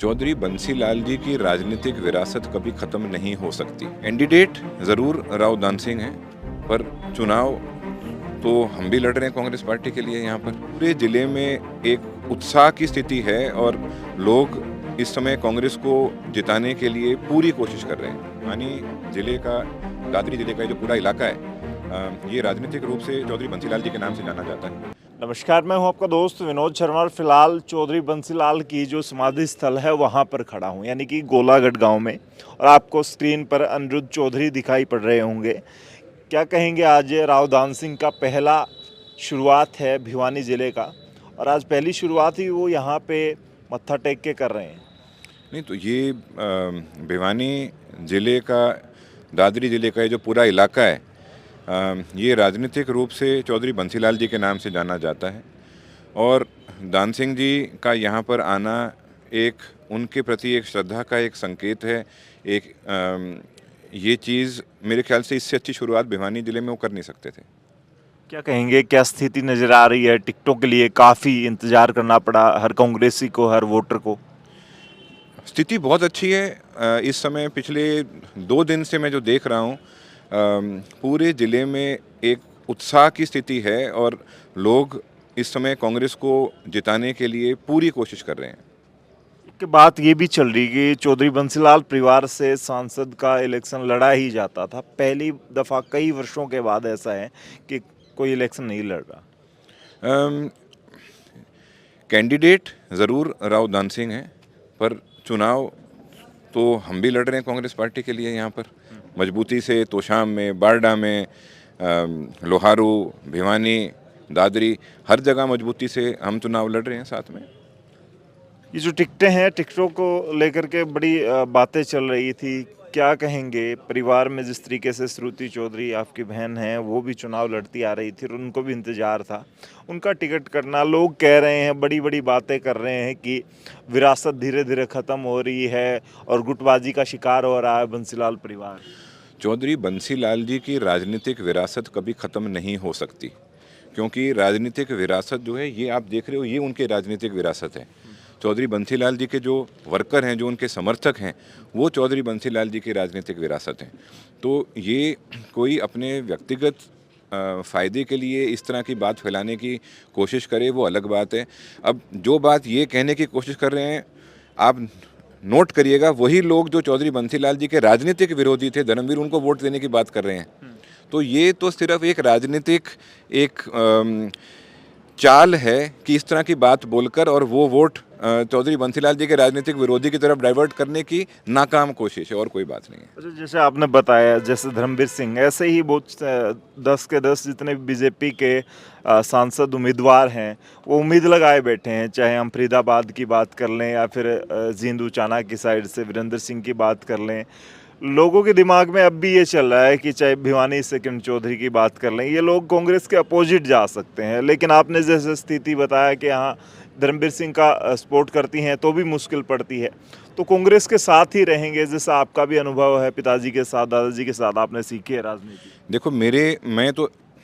चौधरी बंसीलाल जी की राजनीतिक विरासत कभी खत्म नहीं हो सकती। कैंडिडेट जरूर राव दान सिंह हैं, पर चुनाव तो हम भी लड़ रहे हैं कांग्रेस पार्टी के लिए। यहाँ पर पूरे जिले में एक उत्साह की स्थिति है और लोग इस समय कांग्रेस को जिताने के लिए पूरी कोशिश कर रहे हैं। यानी जिले का, दादरी जिले का जो पूरा इलाका है, ये राजनीतिक रूप से चौधरी बंसीलाल जी के नाम से जाना जाता है। नमस्कार, मैं हूं आपका दोस्त विनोद शर्मा और फिलहाल चौधरी बंसीलाल की जो समाधि स्थल है वहां पर खड़ा हूं, यानी कि गोलागढ़ गांव में। और आपको स्क्रीन पर अनिरुद्ध चौधरी दिखाई पड़ रहे होंगे। क्या कहेंगे, आज राव दान सिंह का पहला शुरुआत है भिवानी ज़िले का, और आज पहली शुरुआत ही वो यहाँ पे मत्था टेक के कर रहे हैं। नहीं तो ये भिवानी जिले का, दादरी जिले का ये जो पूरा इलाका है, ये राजनीतिक रूप से चौधरी बंसीलाल जी के नाम से जाना जाता है। और दान सिंह जी का यहाँ पर आना एक उनके प्रति एक श्रद्धा का एक संकेत है। एक ये चीज़ मेरे ख्याल से इससे अच्छी शुरुआत भिवानी ज़िले में वो कर नहीं सकते थे। क्या कहेंगे, क्या स्थिति नज़र आ रही है? टिकटों के लिए काफ़ी इंतज़ार करना पड़ा हर कांग्रेसी को, हर वोटर को। स्थिति बहुत अच्छी है। इस समय पिछले 2 दिन से मैं जो देख रहा हूँ, पूरे ज़िले में एक उत्साह की स्थिति है और लोग इस समय कांग्रेस को जिताने के लिए पूरी कोशिश कर रहे हैं। के बात ये भी चल रही कि चौधरी बंसीलाल परिवार से सांसद का इलेक्शन लड़ा ही जाता था। पहली दफ़ा कई वर्षों के बाद ऐसा है कि कोई इलेक्शन नहीं लड़ रहा। कैंडिडेट ज़रूर राव दान सिंह हैं, पर चुनाव तो हम भी लड़ रहे हैं कांग्रेस पार्टी के लिए। यहाँ पर मजबूती से तोशाम में, बारडा में, लोहारू, भिवानी, दादरी, हर जगह मजबूती से हम चुनाव लड़ रहे हैं साथ में। ये जो टिकटें हैं, टिकटों को लेकर के बड़ी बातें चल रही थी। क्या कहेंगे, परिवार में जिस तरीके से श्रुति चौधरी आपकी बहन हैं, वो भी चुनाव लड़ती आ रही थी और उनको भी इंतज़ार था उनका टिकट करना। लोग कह रहे हैं, बड़ी बड़ी बातें कर रहे हैं कि विरासत धीरे धीरे ख़त्म हो रही है और गुटबाजी का शिकार हो रहा है बंसीलाल परिवार। चौधरी बंसीलाल जी की राजनीतिक विरासत कभी ख़त्म नहीं हो सकती, क्योंकि राजनीतिक विरासत जो है, ये आप देख रहे हो, ये उनकी राजनीतिक विरासत है। चौधरी बंसीलाल जी के जो वर्कर हैं, जो उनके समर्थक हैं, वो चौधरी बंसीलाल जी की राजनीतिक विरासत हैं। तो ये कोई अपने व्यक्तिगत फ़ायदे के लिए इस तरह की बात फैलाने की कोशिश करे, वो अलग बात है। अब जो बात ये कहने की कोशिश कर रहे हैं, आप नोट करिएगा, वही लोग जो चौधरी बंसीलाल जी के राजनीतिक विरोधी थे, धर्मवीर, उनको वोट देने की बात कर रहे हैं। तो ये तो सिर्फ एक राजनीतिक एक चाल है कि इस तरह की बात बोलकर और वो वोट चौधरी बंसीलाल जी के राजनीतिक विरोधी की तरफ डाइवर्ट करने की नाकाम कोशिश है, और कोई बात नहीं है। अच्छा, जैसे आपने बताया, जैसे धर्मवीर सिंह, ऐसे ही बहुत 10 के 10 जितने बीजेपी के सांसद उम्मीदवार हैं, वो उम्मीद लगाए बैठे हैं। चाहे हम फरीदाबाद की बात कर लें या फिर जींद उचाना की साइड से वीरेंद्र सिंह की बात कर लें। लोगों के दिमाग में अब भी ये चल रहा है कि चाहे भिवानी से किरण चौधरी की बात कर लें, ये लोग कांग्रेस के अपोजिट जा सकते हैं। लेकिन आपने जैसे स्थिति बताया कि हाँ, धर्मवीर सिंह का सपोर्ट करती हैं तो भी मुश्किल पड़ती है, तो कांग्रेस के साथ ही रहेंगे। जैसा आपका भी अनुभव है, पिताजी के साथ, दादाजी के साथ आपने सीखी है राजनीति। देखो,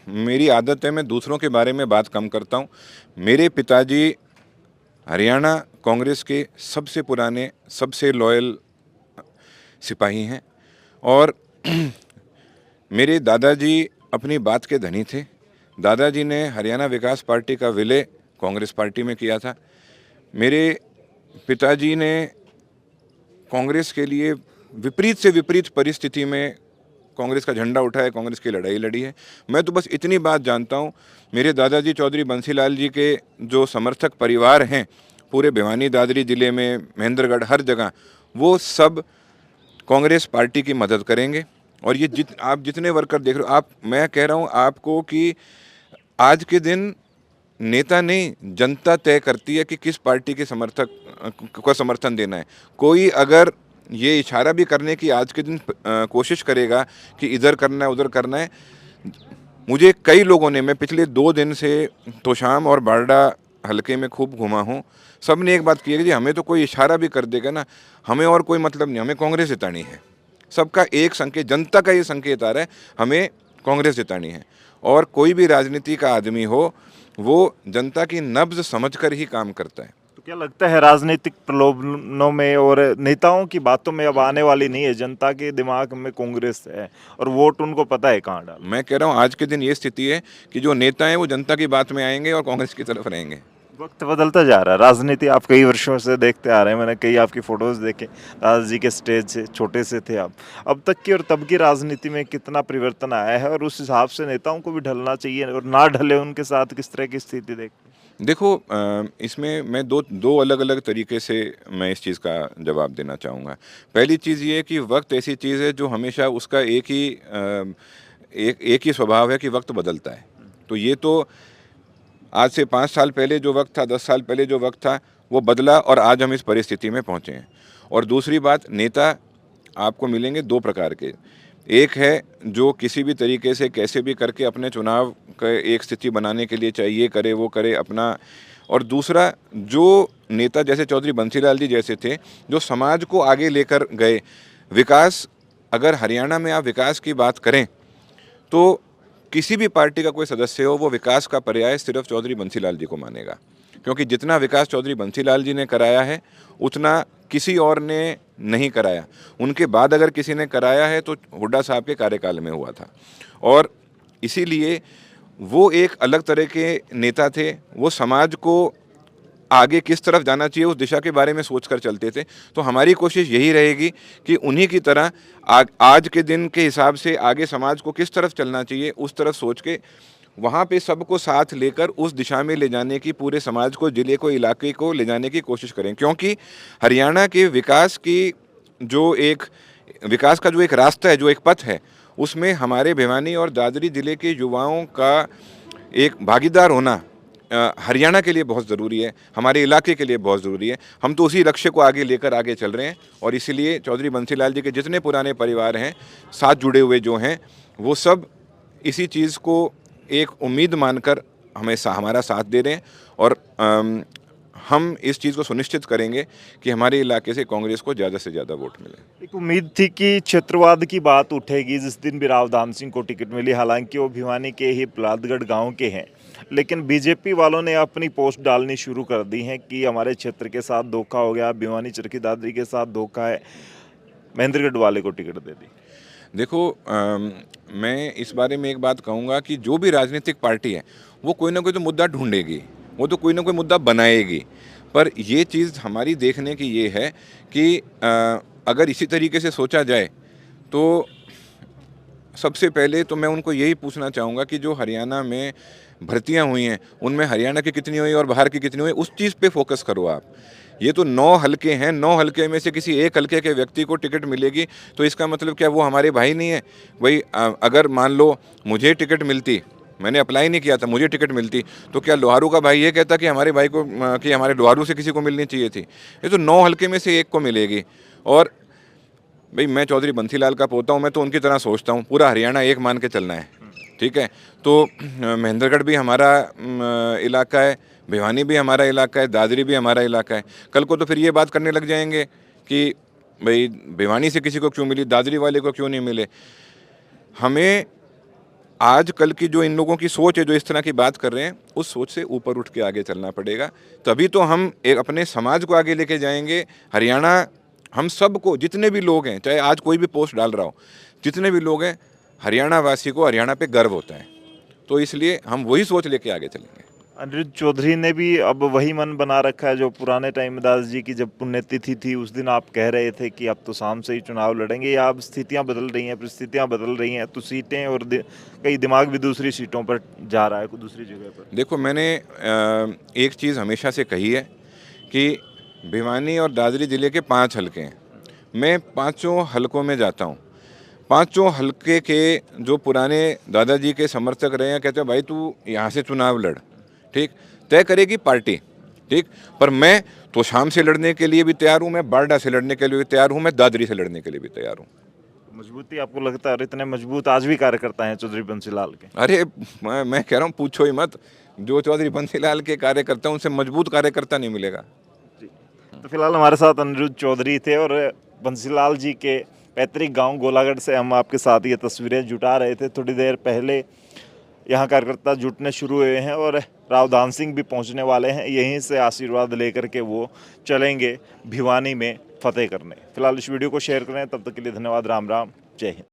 मेरी आदत है, मैं दूसरों के बारे में बात कम करता हूँ। मेरे पिताजी हरियाणा कांग्रेस के सबसे पुराने, सबसे लॉयल सिपाही हैं, और मेरे दादाजी अपनी बात के धनी थे। दादाजी ने हरियाणा विकास पार्टी का विलय कांग्रेस पार्टी में किया था। मेरे पिताजी ने कांग्रेस के लिए विपरीत से विपरीत परिस्थिति में कांग्रेस का झंडा उठाया, कांग्रेस की लड़ाई लड़ी है। मैं तो बस इतनी बात जानता हूँ, मेरे दादाजी चौधरी बंसीलाल जी के जो समर्थक परिवार हैं पूरे भिवानी, दादरी ज़िले में, महेंद्रगढ़, हर जगह, वो सब कांग्रेस पार्टी की मदद करेंगे। और ये आप जितने वर्कर देख रहे हो, मैं कह रहा हूँ आपको कि आज के दिन नेता नहीं, जनता तय करती है कि किस पार्टी के समर्थक को समर्थन देना है। कोई अगर ये इशारा भी करने की आज के दिन कोशिश करेगा कि इधर करना है, उधर करना है, मुझे कई लोगों ने, मैं पिछले 2 दिन से तोशाम और बारडा हलके में खूब घुमा हूँ, सब ने एक बात की है कि जी, हमें तो कोई इशारा भी कर देगा ना, हमें और कोई मतलब नहीं, हमें कांग्रेस जितानी है। सबका एक संकेत, जनता का ये संकेत आ रहा है, हमें कांग्रेस जितानी है। और कोई भी राजनीति का आदमी हो, वो जनता की नब्ज समझकर ही काम करता है। क्या लगता है राजनीतिक प्रलोभनों में और नेताओं की बातों में अब आने वाली नहीं है, जनता के दिमाग में कांग्रेस है और वोट उनको पता है कहाँ डालना। मैं कह रहा हूँ आज के दिन ये स्थिति है कि जो नेता हैं वो जनता की बात में आएंगे और कांग्रेस की तरफ रहेंगे। वक्त बदलता जा रहा है, राजनीति आप कई वर्षों से देखते आ रहे हैं, मैंने कई आपकी फोटोज देखे दादाजी के स्टेज से, छोटे से थे आप। अब तक की और तब की राजनीति में कितना परिवर्तन आया है और उस हिसाब से नेताओं को भी ढलना चाहिए और ना ढले उनके साथ किस तरह की स्थिति देख। देखो इसमें मैं दो अलग अलग तरीके से मैं इस चीज़ का जवाब देना चाहूँगा। पहली चीज़ ये है कि वक्त ऐसी चीज़ है जो हमेशा उसका एक ही स्वभाव है कि वक्त बदलता है। तो ये तो आज से 5 साल पहले जो वक्त था, 10 साल पहले जो वक्त था, वो बदला और आज हम इस परिस्थिति में पहुँचे हैं। और दूसरी बात, नेता आपको मिलेंगे 2 प्रकार के। एक है जो किसी भी तरीके से कैसे भी करके अपने चुनाव का एक स्थिति बनाने के लिए चाहे ये करे वो करे अपना, और दूसरा जो नेता जैसे चौधरी बंसीलाल जी जैसे थे जो समाज को आगे लेकर गए। विकास, अगर हरियाणा में आप विकास की बात करें तो किसी भी पार्टी का कोई सदस्य हो वो विकास का पर्याय सिर्फ चौधरी बंसीलाल जी को मानेगा, क्योंकि जितना विकास चौधरी बंसीलाल जी ने कराया है उतना किसी और ने नहीं कराया। उनके बाद अगर किसी ने कराया है तो हुड्डा साहब के कार्यकाल में हुआ था, और इसीलिए वो एक अलग तरह के नेता थे। वो समाज को आगे किस तरफ जाना चाहिए उस दिशा के बारे में सोचकर चलते थे। तो हमारी कोशिश यही रहेगी कि उन्हीं की तरह आज के दिन के हिसाब से आगे समाज को किस तरफ चलना चाहिए उस तरफ सोच के वहाँ पे सबको साथ लेकर उस दिशा में ले जाने की, पूरे समाज को, ज़िले को, इलाके को ले जाने की कोशिश करें। क्योंकि हरियाणा के विकास का जो एक रास्ता है, जो एक पथ है, उसमें हमारे भिवानी और दादरी ज़िले के युवाओं का एक भागीदार होना हरियाणा के लिए बहुत ज़रूरी है, हमारे इलाके के लिए बहुत ज़रूरी है। हम तो उसी लक्ष्य को आगे लेकर आगे चल रहे हैं, और इसीलिए चौधरी बंसीलाल जी के जितने पुराने परिवार हैं, साथ जुड़े हुए जो हैं, वो सब इसी चीज़ को एक उम्मीद मानकर हमारा साथ दे रहे हैं। और हम इस चीज़ को सुनिश्चित करेंगे कि हमारे इलाके से कांग्रेस को ज़्यादा से ज़्यादा वोट मिले। एक उम्मीद थी कि क्षेत्रवाद की बात उठेगी जिस दिन भी राव धाम सिंह को टिकट मिली, हालांकि वो भिवानी के ही प्रहलादगढ़ गांव के हैं, लेकिन बीजेपी वालों ने अपनी पोस्ट डालनी शुरू कर दी है कि हमारे क्षेत्र के साथ धोखा हो गया, भिवानी चरखी दादरी के साथ धोखा है, महेंद्रगढ़ वाले को टिकट दे दी। देखो मैं इस बारे में एक बात कहूँगा कि जो भी राजनीतिक पार्टी है वो कोई ना कोई तो मुद्दा ढूंढेगी, वो तो कोई ना कोई मुद्दा बनाएगी। पर ये चीज़ हमारी देखने की ये है कि अगर इसी तरीके से सोचा जाए तो सबसे पहले तो मैं उनको यही पूछना चाहूँगा कि जो हरियाणा में भर्तियाँ हुई हैं उनमें हरियाणा की कितनी हुई और बाहर की कितनी हुई, उस चीज़ पे फोकस करो आप। ये तो 9 हलके हैं, 9 हलके में से किसी एक हलके के व्यक्ति को टिकट मिलेगी तो इसका मतलब क्या वो हमारे भाई नहीं है? भाई अगर मान लो मुझे टिकट मिलती, मैंने अप्लाई नहीं किया था, मुझे टिकट मिलती, तो क्या लोहारू का भाई ये कहता कि हमारे भाई को कि हमारे लोहारू से किसी को मिलनी चाहिए थी? ये तो 9 हलके में से एक को मिलेगी। और भाई मैं चौधरी बंसीलाल का पोता हूँ, मैं तो उनकी तरह सोचता हूँ, पूरा हरियाणा एक मान के चलना है, ठीक है? तो महेंद्रगढ़ भी हमारा इलाका है, भिवानी भी हमारा इलाका है, दादरी भी हमारा इलाका है। कल को तो फिर ये बात करने लग जाएंगे कि भाई भिवानी से किसी को क्यों मिली, दादरी वाले को क्यों नहीं मिले। हमें आज कल की जो इन लोगों की सोच है, जो इस तरह की बात कर रहे हैं, उस सोच से ऊपर उठ के आगे चलना पड़ेगा, तभी तो हम एक अपने समाज को आगे लेके जाएंगे। हरियाणा हम सबको, जितने भी लोग हैं, चाहे आज कोई भी पोस्ट डाल रहा हो, जितने भी लोग हैं, हरियाणा वासी को हरियाणा पे गर्व होता है। तो इसलिए हम वही सोच लेके आगे चलेंगे। अनिरुद्ध चौधरी ने भी अब वही मन बना रखा है जो पुराने टाइम में दादाजी की जब पुण्यतिथि थी उस दिन आप कह रहे थे कि अब तो शाम से ही चुनाव लड़ेंगे, या अब स्थितियां बदल रही हैं, परिस्थितियां बदल रही हैं, तो सीटें और कई दिमाग भी दूसरी सीटों पर जा रहा है, दूसरी जगह पर। देखो मैंने एक चीज़ हमेशा से कही है कि भिवानी और दादरी ज़िले के 5 हलके हैं, मैं 5 हलकों में जाता हूँ। 5 हलके के जो पुराने दादाजी के समर्थक रहे हैं, कहते हैं भाई तू यहाँ से चुनाव लड़, ठीक, तय करेगी पार्टी, ठीक, पर मैं तो शाम से लड़ने के लिए भी तैयार हूँ, मैं बारडा से लड़ने के लिए भी तैयार हूँ, मैं दादरी से लड़ने के लिए भी तैयार हूँ। मजबूती आपको लगता है? और इतने मजबूत आज भी कार्यकर्ता हैं चौधरी बंसीलाल के? अरे मैं कह रहा हूँ पूछो ही मत, जो चौधरी बंसीलाल के कार्यकर्ता उनसे मजबूत कार्यकर्ता नहीं मिलेगा। तो फिलहाल हमारे साथ अनिरुद्ध चौधरी थे और बंसीलाल जी के पैतृक गांव गोलागढ़ से हम आपके साथ ये तस्वीरें जुटा रहे थे। थोड़ी देर पहले यहाँ कार्यकर्ता जुटने शुरू हुए हैं और राव दान सिंह भी पहुंचने वाले हैं, यहीं से आशीर्वाद लेकर के वो चलेंगे भिवानी में फतेह करने। फिलहाल इस वीडियो को शेयर करें, तब तक के लिए धन्यवाद। राम राम, जय हिंद।